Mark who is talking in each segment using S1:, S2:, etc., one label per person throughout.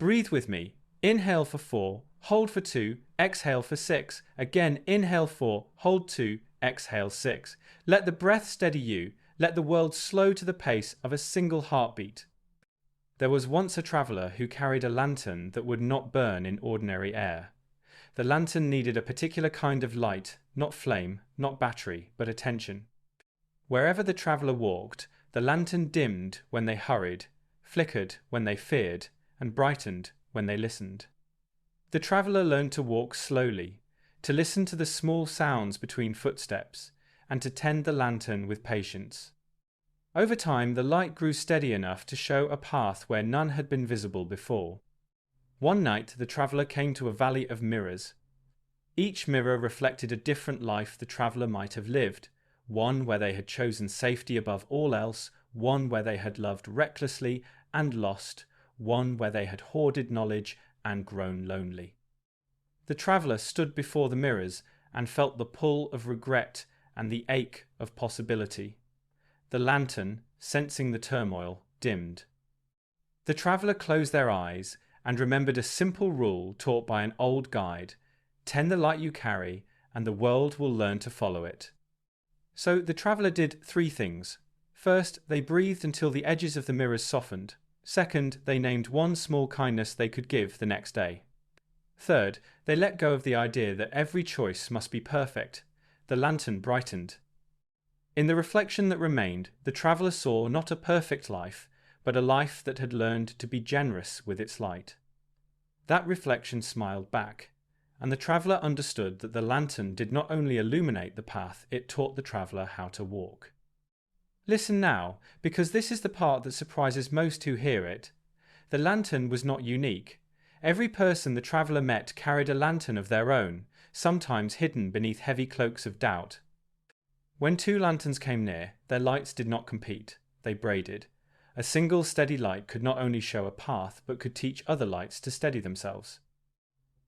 S1: Breathe with me. Inhale for 4, hold for 2, exhale for 6. Again, inhale 4, hold 2, exhale 6. Let the breath steady you. Let the world slow to the pace of a single heartbeat. There was once a traveller who carried a lantern that would not burn in ordinary air. The lantern needed a particular kind of light, not flame, not battery, but attention. Wherever the traveller walked, the lantern dimmed when they hurried, flickered when they feared, and brightened when they listened. The traveller learned to walk slowly, to listen to the small sounds between footsteps, and to tend the lantern with patience. Over time, the light grew steady enough to show a path where none had been visible before. One night, the traveller came to a valley of mirrors. Each mirror reflected a different life the traveller might have lived, one where they had chosen safety above all else, one where they had loved recklessly and lost, one where they had hoarded knowledge and grown lonely. The traveller stood before the mirrors and felt the pull of regret and the ache of possibility. The lantern, sensing the turmoil, dimmed. The traveller closed their eyes and remembered a simple rule taught by an old guide: tend the light you carry, and the world will learn to follow it. So the traveller did 3 things. First, they breathed until the edges of the mirrors softened. Second, they named one small kindness they could give the next day. Third, they let go of the idea that every choice must be perfect. The lantern brightened. In the reflection that remained, the traveller saw not a perfect life, but a life that had learned to be generous with its light. That reflection smiled back, and the traveller understood that the lantern did not only illuminate the path, it taught the traveller how to walk. Listen now, because this is the part that surprises most who hear it. The lantern was not unique. Every person the traveller met carried a lantern of their own, sometimes hidden beneath heavy cloaks of doubt. When 2 lanterns came near, their lights did not compete, they braided. A single steady light could not only show a path, but could teach other lights to steady themselves.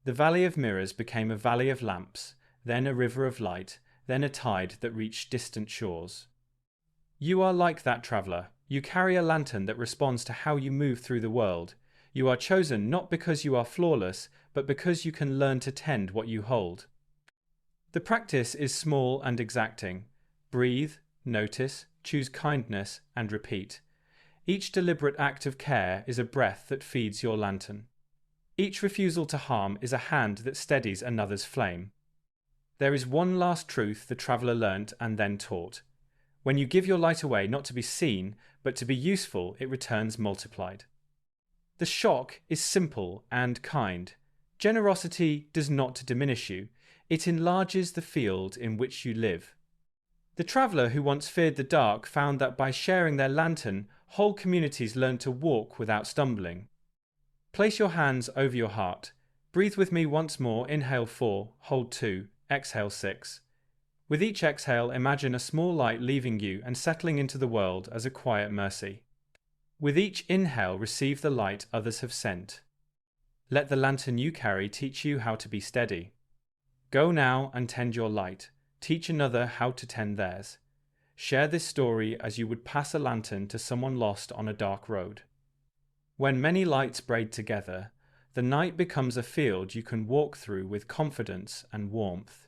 S1: The valley of mirrors became a valley of lamps, then a river of light, then a tide that reached distant shores. You are like that traveller. You carry a lantern that responds to how you move through the world. You are chosen not because you are flawless, but because you can learn to tend what you hold. The practice is small and exacting. Breathe, notice, choose kindness, and repeat. Each deliberate act of care is a breath that feeds your lantern. Each refusal to harm is a hand that steadies another's flame. There is one last truth the traveller learnt and then taught. When you give your light away not to be seen, but to be useful, it returns multiplied. The shock is simple and kind. Generosity does not diminish you. It enlarges the field in which you live. The traveller who once feared the dark found that by sharing their lantern, whole communities learned to walk without stumbling. Place your hands over your heart. Breathe with me once more. Inhale 4, hold 2, exhale 6. With each exhale, imagine a small light leaving you and settling into the world as a quiet mercy. With each inhale, receive the light others have sent. Let the lantern you carry teach you how to be steady. Go now and tend your light. Teach another how to tend theirs. Share this story as you would pass a lantern to someone lost on a dark road. When many lights braid together, the night becomes a field you can walk through with confidence and warmth.